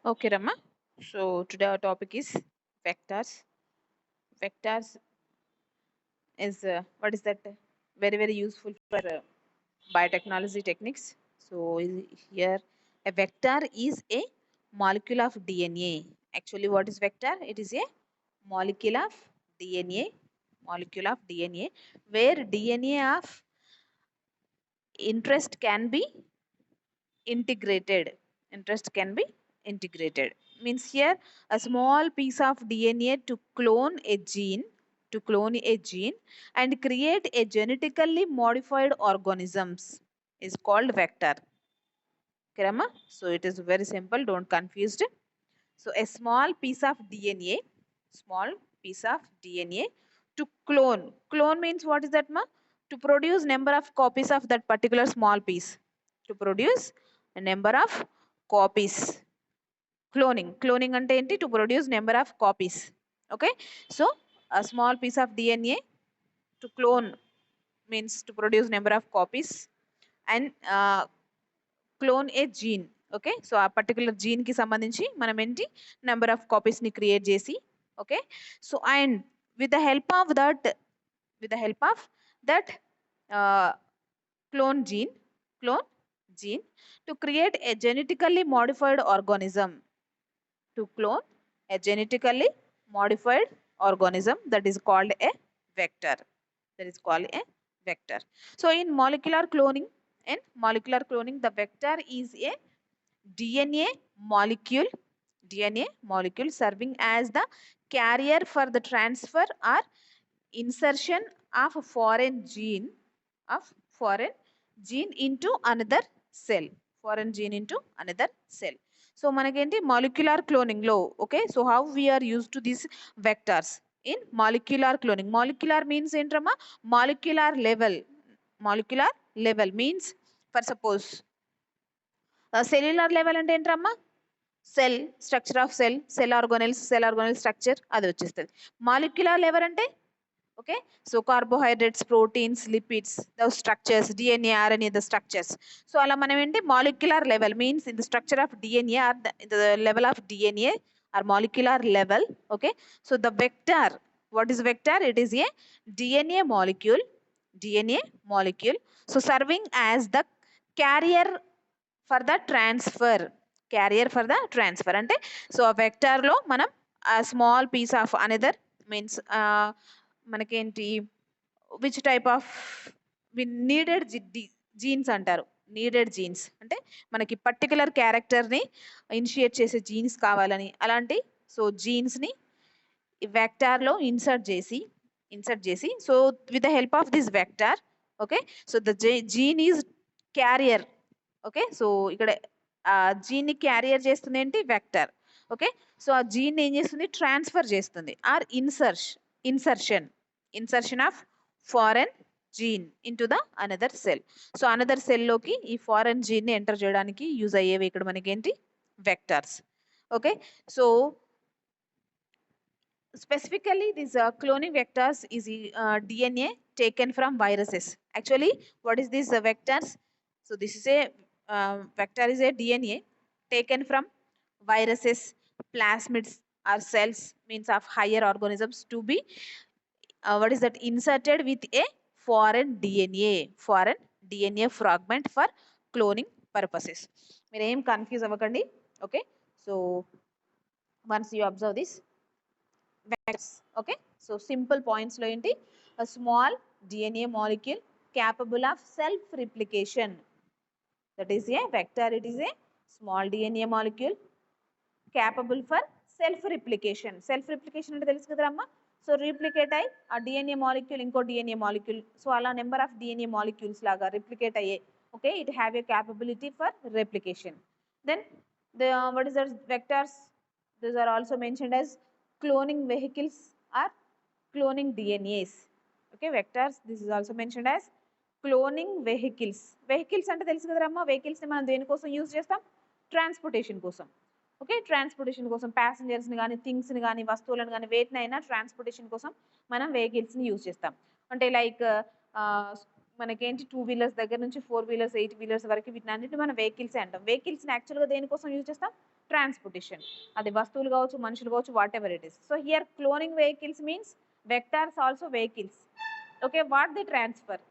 Okay, Rama. So today our topic is vectors. Vectors is what is that? Very useful for biotechnology techniques. So here a vector is a molecule of DNA. Actually, what is vector? It is a molecule of DNA. Molecule of DNA where DNA of interest can be integrated. Interest can be integrated means here a small piece of DNA to clone a gene and create a genetically modified organisms is called vector. Okay, Rama? So it is very simple, don't confused. So a small piece of DNA to clone. Clone means what is that, ma? To produce number of copies of that particular small piece. To produce a number of copies. Cloning ante enti? To produce number of copies. Okay. So a small piece of DNA to clone means to produce number of copies and clone a gene. Okay, so ఆ particular gene కి సంబంధించి మనం ఏంటి number of copies ని create చేసి okay so and with the help of that with the help of that clone gene clone gene to create a genetically modified organism to clone a genetically modified organism that is called a vector. That is called a vector. So in molecular cloning, the vector is a DNA molecule, DNA molecule serving as the carrier for the transfer or insertion of a of foreign gene into another cell. Foreign gene into another cell. So manakenti molecular cloning lo. Okay, so how we are used to these vectors in molecular cloning. Molecular means entrama molecular level. Molecular level means for suppose cellular level అంటే ఏంటమ్మా cell structure of cell organelle structure అది వచ్చేస్తుంది molecular level అంటే okay so carbohydrates proteins lipids the structures DNA RNA the structures so అలా మనం ఏంటి molecular level means in the structure of DNA or the level of DNA or molecular level okay so the vector what is vector? It is a DNA molecule, DNA molecule. So serving as the carrier for the transfer. Carrier for the transfer. అంటే so ఆ vector లో మనం ఆ small piece of another means మనకేంటి which type of needed genes అంటారు needed genes అంటే మనకి particular క్యారెక్టర్ని ఇనిషియేట్ చేసే జీన్స్ కావాలని అలాంటి సో జీన్స్ని వెక్టార్లో ఇన్సర్ట్ చేసి so with the help of this vector okay so the gene is carrier okay so ఇక్కడ ఆ జీన్ని క్యారియర్ చేస్తుంది ఏంటి వెక్టర్ ఓకే సో ఆ జీన్ ఏం చేస్తుంది ట్రాన్స్ఫర్ చేస్తుంది or insertion of foreign gene into the another cell so another సెల్లోకి ఈ ఫారెన్ జీన్ని ఎంటర్ చేయడానికి యూజ్ అయ్యేవి ఇక్కడ మనకి ఏంటి vectors okay so specifically these cloning vectors is DNA taken from viruses. Actually what is this vectors? So this is a vector is a DNA taken from viruses, plasmids or cells means of higher organisms to be what is that inserted with a foreign DNA fragment for cloning purposes. మీరు ఏం confuse అవ్వకండి okay so once you observe this vectors. Okay, so simple points lo enti a small DNA molecule capable of self replication, that is a vector. It is a small DNA molecule capable for self replication ante telusu kada amma so replicate అయ్యి ఆ DNA molecule ఇంకో DNA molecule so అలా number of DNA molecules లాగా replicate అయ్యే okay it have a capability for replication. Then the what is that vectors, these are also mentioned as cloning vehicles or cloning DNAs. Okay, vectors, this is also mentioned as cloning vehicles. Vehicles అంటే తెలుసు కదమ్మా vehicles ని మనం దేనికోసం use చేస్తాం transportation కోసం okay transportation కోసం ప్యాసింజర్స్ని కానీ థింగ్స్ని కానీ వస్తువులను కానీ వేటినైనా ట్రాన్స్పోర్టేషన్ కోసం మనం వెహికల్స్ని యూజ్ చేస్తాం అంటే లైక్ మనకేంటి 2 వీలర్స్ దగ్గర నుంచి 4 వీలర్స్ 8 వీలర్స్ వరకు వీటిని అన్నిటి మనం వెహికల్సే అంటాం వెహికల్స్ని యాక్చువల్గా దేనికోసం యూజ్ చేస్తాం ట్రాన్స్పోర్టేషన్, అది వస్తువులు కావచ్చు, మనుషులు కావచ్చు, what ever it is. So here cloning vehicles means vectors also vehicles. Okay, what they transfer.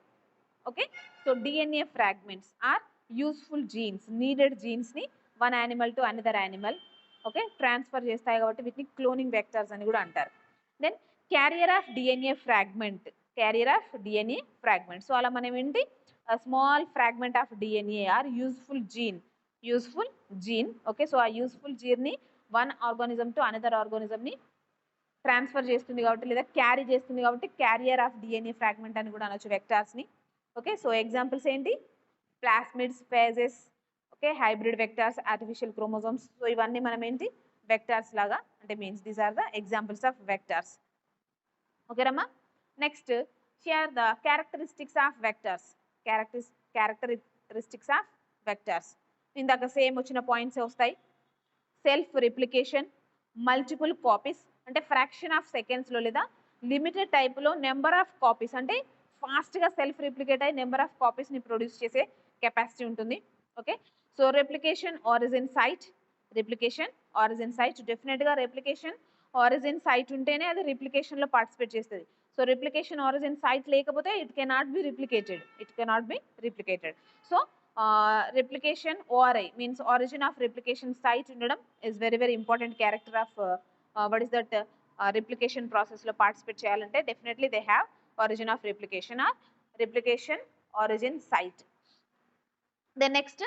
Okay, so DNA fragments are useful genes, needed genes ని one animal to another animal okay transfer చేస్తాయి కాబట్టి వీటిని cloning vectors అని కూడా అంటారు. Then carrier of DNA fragment, carrier of DNA fragment. So అలా మనం ఏంటి small fragment of DNA or useful gene. Okay, so ఆ యూస్ఫుల్ జీన్ని వన్ ఆర్గానిజం టు అనదర్ ఆర్గానిజంని ట్రాన్స్ఫర్ చేస్తుంది కాబట్టి లేదా క్యారీ చేస్తుంది కాబట్టి క్యారియర్ ఆఫ్ DNA ఫ్రాగ్మెంట్ అని కూడా అనొచ్చు వెక్టార్స్ని. ఓకే, సో ఎగ్జాంపుల్స్ ఏంటి, plasmids, phages, okay, hybrid vectors, artificial chromosomes. So ఇవన్నీ మనం ఏంటి వెక్టార్స్ లాగా అంటే means these are the examples of vectors. Okay రమ్మా. Next share the characteristics of vectors. Characteristics of vectors ఇందాక సేమ్ వచ్చిన పాయింట్స్ వస్తాయి. సెల్ఫ్ రిప్లికేషన్, మల్టిపుల్ కాపీస్ అంటే ఫ్రాక్షన్ ఆఫ్ సెకండ్స్లో లేదా లిమిటెడ్ టైప్లో నెంబర్ ఆఫ్ కాపీస్ అంటే ఫాస్ట్గా సెల్ఫ్ రిప్లికేట్ అయ్యి నెంబర్ ఆఫ్ కాపీస్ని ప్రొడ్యూస్ చేసే కెపాసిటీ ఉంటుంది. Okay, so replication origin site, replication origin site డెఫినెట్గా రెప్లికేషన్ ఆరిజిన్ సైట్ ఉంటేనే అది రిప్లికేషన్లో పార్టిసిపేట్ చేస్తుంది. సో రిప్లికేషన్ ఆరిజిన్ సైట్ లేకపోతే it cannot be replicated. So replication ORI means origin of replication site ఉండడం is very very important character of what is that replication process లో participate చేయాలంటే definitely they have origin of replication or replication origin site. The next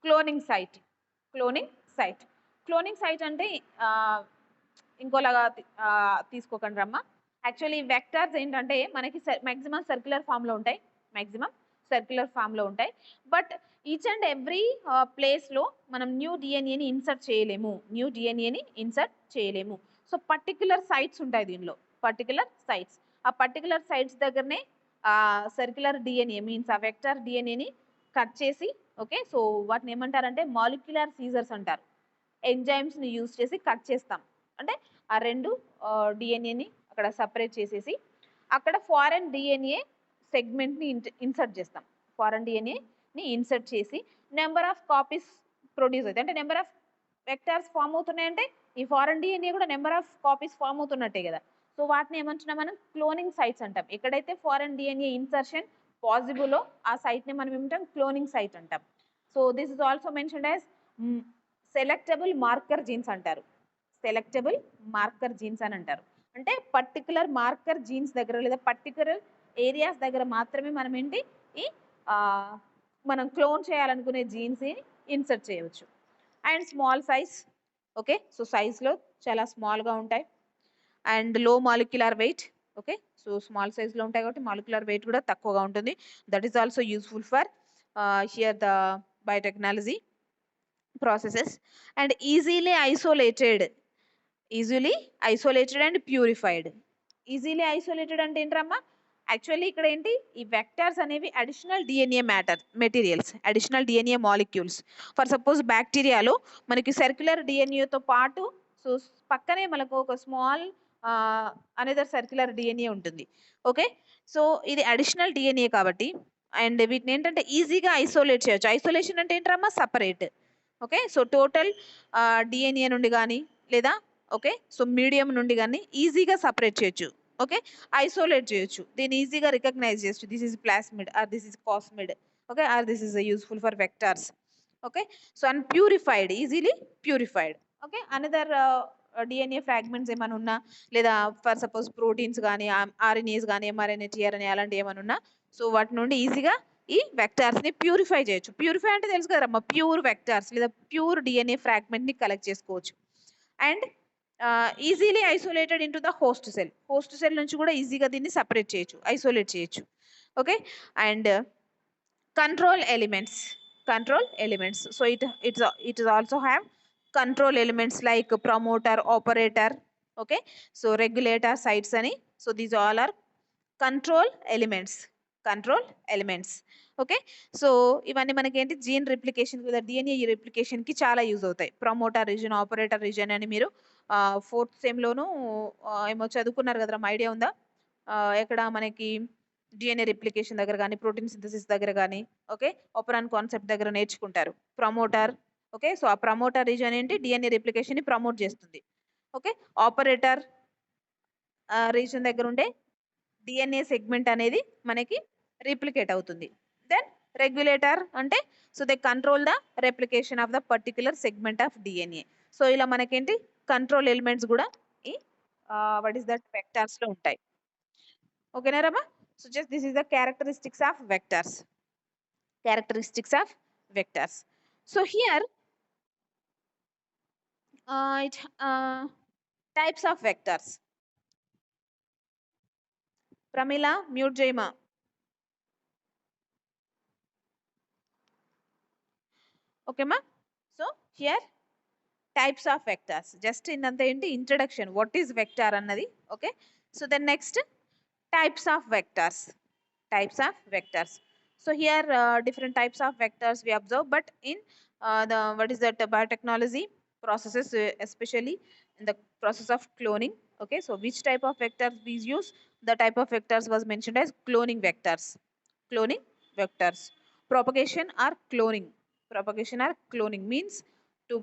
cloning site. Cloning site అంటే ఇంకోలాగా తీసుకోకండి రమ్మ. Actually vectors ఏంటంటే మనకి maximum circular ఫామ్లో ఉంటాయి. But each and every ప్లేస్లో మనం న్యూ డిఎన్ఏని ఇన్సర్ట్ చేయలేము. సో పర్టిక్యులర్ సైట్స్ ఉంటాయి దీనిలో, ఆ పర్టిక్యులర్ సైట్స్ దగ్గరనే సర్క్యులర్ డిఎన్ఏ మీన్స్ ఆ వెక్టర్ డిఎన్ఏని కట్ చేసి, ఓకే, సో వాటిని ఏమంటారంటే మాలిక్యులర్ సీజర్స్ అంటారు. ఎంజైమ్స్ని యూజ్ చేసి కట్ చేస్తాం, అంటే ఆ రెండు డిఎన్ఏని అక్కడ సపరేట్ చేసేసి అక్కడ ఫారెన్ డిఎన్ఏ సెగ్మెంట్ని ఇన్సర్ట్ చేస్తాం. ఫారెన్ డిఎన్ఏని ఇన్సర్ట్ చేసి నెంబర్ ఆఫ్ కాపీస్ ప్రొడ్యూస్ అవుతాయి. అంటే నెంబర్ ఆఫ్ వెక్టార్స్ ఫామ్ అవుతున్నాయంటే ఈ ఫారెన్ డిఎన్ఏ కూడా నెంబర్ ఆఫ్ కాపీస్ ఫామ్ అవుతున్నట్టే కదా. సో వాటిని ఏమంటున్నాం మనం క్లోనింగ్ సైట్స్ అంటాం. ఎక్కడైతే ఫారెన్ డిఎన్ఏ ఇన్సర్షన్ పాసిబుల్లో ఆ సైట్ని మనం ఏమంటాం క్లోనింగ్ సైట్ అంటాం. So this is also mentioned as selectable marker jeans అంటారు. అని అంటారు. అంటే పర్టికులర్ మార్కర్ జీన్స్ దగ్గర లేదా పర్టికులర్ ఏరియాస్ దగ్గర మాత్రమే మనం ఏంటి ఈ మనం క్లోన్ చేయాలనుకునే జీన్స్ ఇన్సర్ట్ చేయవచ్చు. And small size, okay, so సైజ్లో చాలా స్మాల్గా ఉంటాయి. And low molecular weight, okay, so small size ఉంటాయి కాబట్టి మాలిక్యులర్ వెయిట్ కూడా తక్కువగా ఉంటుంది. That is also useful for here the biotechnology processes. And easily isolated and purified. Easily isolated అంటే ఏంటమ్మా, యాక్చువల్లీ ఇక్కడ ఏంటి ఈ వెక్టార్స్ అనేవి additional DNA materials, additional DNA molecules. For suppose బ్యాక్టీరియాలో మనకి సర్క్యులర్ డిఎన్ఏతో పాటు సో పక్కనే మనకు ఒక స్మాల్ అనదర్ సర్క్యులర్ డిఎన్ఏ ఉంటుంది. ఓకే, సో ఇది అడిషనల్ డిఎన్ఏ కాబట్టి అండ్ వీటిని ఏంటంటే ఈజీగా ఐసోలేట్ చేయొచ్చు. ఐసోలేషన్ అంటే ఏంటమ్మా separate. Okay, so total DNA నుండి కానీ లేదా ఓకే సో మీడియం నుండి కానీ ఈజీగా సపరేట్ చేయొచ్చు. ఓకే, ఐసోలేట్ చేయొచ్చు, దీన్ని ఈజీగా రికగ్నైజ్ చేయొచ్చు. This is plasmid or this is cosmid, okay, or this is useful for vectors. Okay, so and purified, easily purified. Okay, another DNA fragments ఏమైనా ఉన్నా లేదా ఫర్ సపోజ్ ప్రోటీన్స్ కానీ RNAs కానీ mRNA tRNA అలాంటివి ఏమైనా ఉన్నా so వాటి నుండి ఈజీగా ఈ వెక్టార్స్ని ప్యూరిఫై చేయొచ్చు. ప్యూరిఫై అంటే తెలుసు కదమ్మా, ప్యూర్ వెక్టార్స్ లేదా ప్యూర్ డిఎన్ఏ ఫ్రాగ్మెంట్ని కలెక్ట్ చేసుకోవచ్చు. And easily isolated into the host cell నుంచి కూడా ఈజీగా దీన్ని సపరేట్ చేయొచ్చు, ఐసోలేట్ చేయొచ్చు. Okay, and control elements. So it also have control elements like promoter, operator, okay, so regulator, sites ani. So these all are control elements. Okay, so ఇవన్నీ మనకి ఏంటి gene replication లేదా డిఎన్ఏ రిప్లికేషన్కి చాలా use అవుతాయి. Promoter reason, operator reason అని మీరు 4th సెమ్లోనూ ఏమో చదువుకున్నారు కదా, ఐడియా ఉందా? ఎక్కడ మనకి డిఎన్ఏ రిప్లికేషన్ దగ్గర కానీ ప్రోటీన్ సింథసిస్ దగ్గర కానీ ఓకే ఓపరాన్ కాన్సెప్ట్ దగ్గర నేర్చుకుంటారు. ప్రమోటర్, ఓకే, సో ఆ ప్రమోటర్ రీజన్ ఏంటి, డిఎన్ఏ రిప్లికేషన్ ని ప్రమోట్ చేస్తుంది. ఓకే, ఆపరేటర్ రీజన్ దగ్గర ఉండే డిఎన్ఏ సెగ్మెంట్ అనేది మనకి రిప్లికేట్ అవుతుంది. దెన్ రెగ్యులేటర్ అంటే so they control the replication of the particular segment of DNA. So ఇలా మనకేంటి కంట్రోల్ ఎలిమెంట్స్ కూడా ఈ వాట్ ఈస్ దట్ వెక్టార్స్ లో ఉంటాయి. ఓకేనా రమా? So just this is the characteristics of vectors. Characteristics of vectors. So here it types of vectors. Pramila, mute Jayma. Okay ma? So here types of vectors. Just in the introduction, what is vector annadi? Okay, so then next types of vectors. Types of vectors. So here different types of vectors we observe, but in the what is that biotechnology processes, especially in the process of cloning. Okay, so which type of vectors we use? The type of vectors was mentioned as cloning vectors. Cloning vectors. Propagation or cloning. Propagation or cloning means to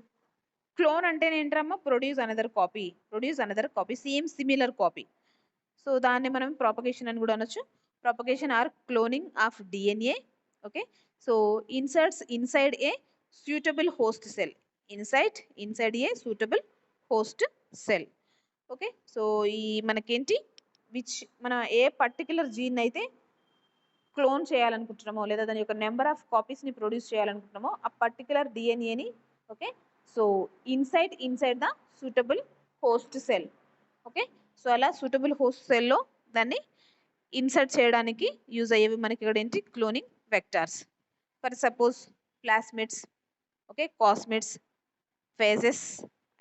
clone అంటే ఏంటమ్మా, produce another copy, produce another copy, same similar copy. So దాన్ని మనం propagation అని కూడా అనొచ్చు. Propagation or cloning of DNA. Okay, so inserts inside a suitable host cell. Inside a suitable host cell. Okay, so ఈ మనకేంటి which మన ఏ particular gene అయితే క్లోన్ చేయాలనుకుంటున్నామో లేదా దాని యొక్క నెంబర్ ఆఫ్ కాపీస్ని ప్రొడ్యూస్ చేయాలనుకుంటున్నామో ఆ పర్టికులర్ డిఎన్ఏని, okay, so inside the suitable host cell. Okay, so అలా సూటబుల్ హోస్ట్ సెల్లో దాన్ని ఇన్సర్ట్ చేయడానికి యూజ్ అయ్యేవి మనకి ఇక్కడ ఏంటి cloning vectors. For suppose plasmids, okay, కాస్మిడ్స్, phases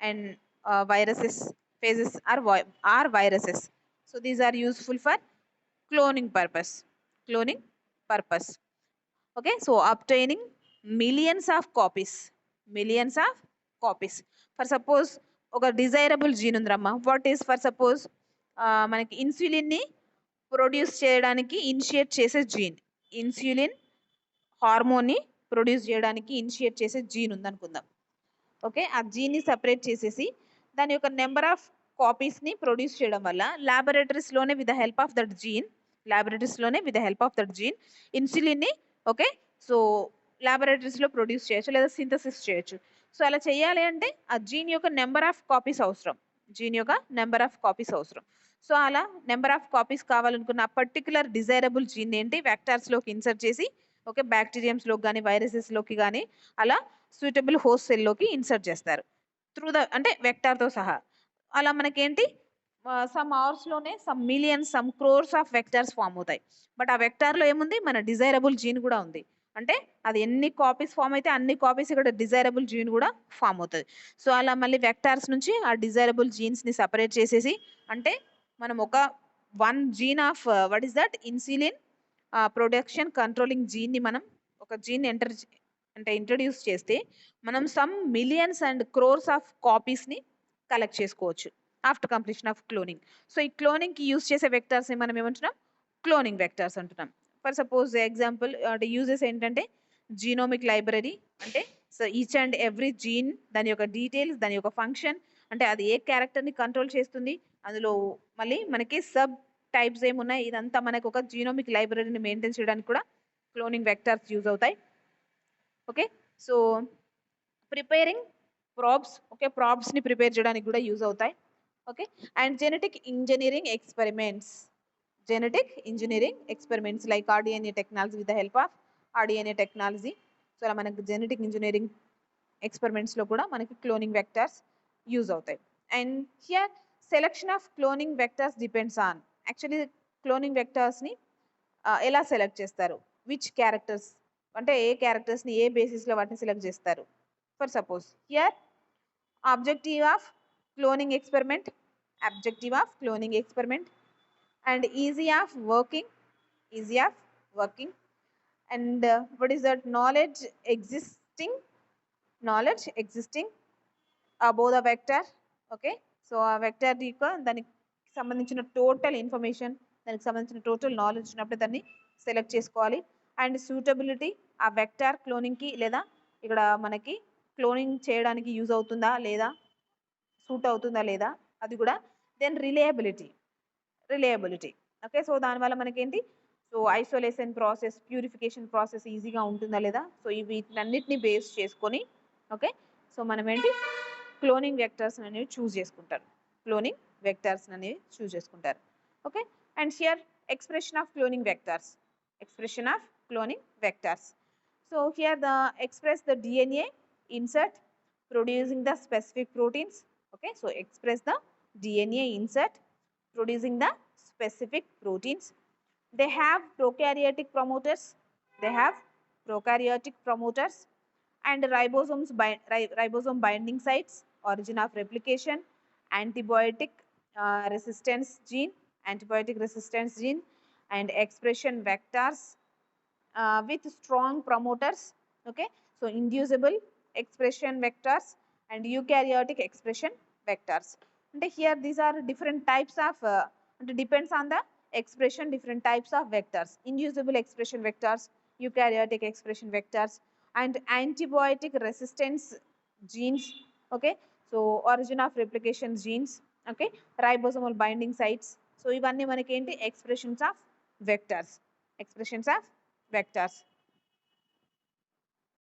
and viruses. Phases are viruses. So these are useful for cloning purpose. Cloning purpose. Okay, so obtaining millions of copies. Millions of copies. For suppose ఒక desirable gene ఉందమ్మా. What is for suppose మనకి insulin ని produce చేయడానికి initiate చేసే gene. Insulin hormone ని produce చేయడానికి initiate చేసే gene ఉందనుకుందాం. ఓకే, ఆ జీన్ ని సపరేట్ చేసేసి దాని యొక్క నెంబర్ ఆఫ్ కాపీస్ ని ప్రొడ్యూస్ చేయడం వల్ల లాబొరేటరీస్ లోనే with the help of that gene, insulin ని, ఓకే, సో లాబొరేటరీస్ లో ప్రొడ్యూస్ చేయొచ్చు లేదా సింథసిస్ చేయొచ్చు. సో అలా చేయాలి అంటే ఆ జీన్ యొక్క నెంబర్ ఆఫ్ కాపీస్ అవసరం. సో అలా నెంబర్ ఆఫ్ కాపీస్ కావాలనుకున్న ఆ పర్టికులర్ డిజైరబుల్ జీన్ ఏంటి వెక్టార్స్ లోకి ఇన్సర్ట్ చేసి, ఓకే, బ్యాక్టీరియంస్ లోకి కానీ వైరసెస్ లోకి కానీ అలా సూటబుల్ హోస్ట్ సెల్ లోకి ఇన్సర్ట్ చేస్తారు త్రూ ద అంటే వెక్టార్ తో సహా. అలా మనకేంటి సమ్ అవర్స్ లోనే some millions, some crores of vectors form అవుతాయి. బట్ ఆ వెక్టార్ లో ఏముంది, మన డిజైరబుల్ జీన్ కూడా ఉంది. అంటే అది ఎన్ని కాపీస్ ఫామ్ అయితే అన్ని కాపీస్ ఇక్కడ డిజైరబుల్ జీన్ కూడా ఫామ్ అవుతుంది. సో అలా మళ్ళీ వెక్టార్స్ నుంచి ఆ డిజైరబుల్ జీన్స్ ని సపరేట్ చేసేసి, అంటే మనం ఒక one gene of what is that insulin production controlling gene ని మనం ఒక జీన్ ఇంట్రడ్యూస్ చేస్తే మనం some millions and crores of copies ని కలెక్ట్ చేసుకోవచ్చు after completion of cloning. So ఈ క్లోనింగ్ కి యూజ్ చేసే వెక్టార్స్ ని మనం ఏమంటున్నాం, క్లోనింగ్ వెక్టార్స్ అంటున్నాం. ఫర్ సపోజ్ ఎగ్జాంపుల్ అంటే యూజెస్ ఏంటంటే జీనోమిక్ లైబ్రరీ, అంటే so each and every gene దాని యొక్క డీటెయిల్స్, దాని యొక్క ఫంక్షన్, అంటే అది ఏ క్యారెక్టర్ ని కంట్రోల్ చేస్తుంది, అందులో మళ్ళీ మనకి సబ్ టైప్స్ ఏమున్నాయి, ఇదంతా మనకు ఒక జీనోమిక్ లైబ్రరీని మెయింటైన్ చేయడానికి కూడా క్లోనింగ్ వెక్టార్స్ యూజ్ అవుతాయి. Okay, so preparing probs, okay, probs ని ప్రిపేర్ చేయడానికి కూడా యూజ్ అవుతాయి. Okay, and genetic engineering experiments like rDNA technology with the help of rDNA technology. So అలా మనకు జెనెటిక్ ఇంజనీరింగ్ ఎక్స్పెరిమెంట్స్ లో కూడా మనకి క్లోనింగ్ వెక్టార్స్ యూజ్ అవుతాయి. And here selection of cloning vectors depends on, actually cloning vectors ని ఎలా select చేస్తారు, which characters, అంటే ఏ క్యారెక్టర్స్ ని ఏ బేసిస్ లో వాటిని సెలెక్ట్ చేస్తారు. For suppose here objective of cloning experiment and easy of working and what is that knowledge existing above the vector. Okay, so ఆ vector యొక్క దానికి సంబంధించిన టోటల్ ఇన్ఫర్మేషన్, దానికి సంబంధించిన టోటల్ నాలెడ్జ్ ఉన్నప్పుడు దాన్ని సెలెక్ట్ చేసుకోవాలి. అండ్ సూటబిలిటీ ఆ వెక్టార్ క్లోనింగ్ కి లేదా ఇక్కడ మనకి క్లోనింగ్ చేయడానికి యూజ్ అవుతుందా లేదా, సూట్ అవుతుందా లేదా అది కూడా. Then reliability, okay. సో దానివల్ల మనకేంటి, so isolation process, purification process ఈజీగా ఉంటుందా లేదా, సో వీటన్నిటిని బేస్ చేసుకొని ఓకే. సో మనం ఏంటి క్లోనింగ్ వెక్టర్స్ అనేవి చూస్ చేసుకుంటారు, okay. And here expression of cloning vectors, so here the express the DNA insert producing the specific proteins, okay. So express the DNA insert producing the specific proteins. They have prokaryotic promoters, and ribosome binding sites, origin of replication, antibiotic resistance gene, and expression vectors with strong promoters, okay. So inducible expression vectors and eukaryotic expression vectors. And here these are different types of depends on the expression, different types of vectors: inducible expression vectors, eukaryotic expression vectors, and antibiotic resistance genes, okay. So origin of replication genes, okay, ribosomal binding sites. So ఇవన్నీ మనకి ఏంటి expressions of vectors.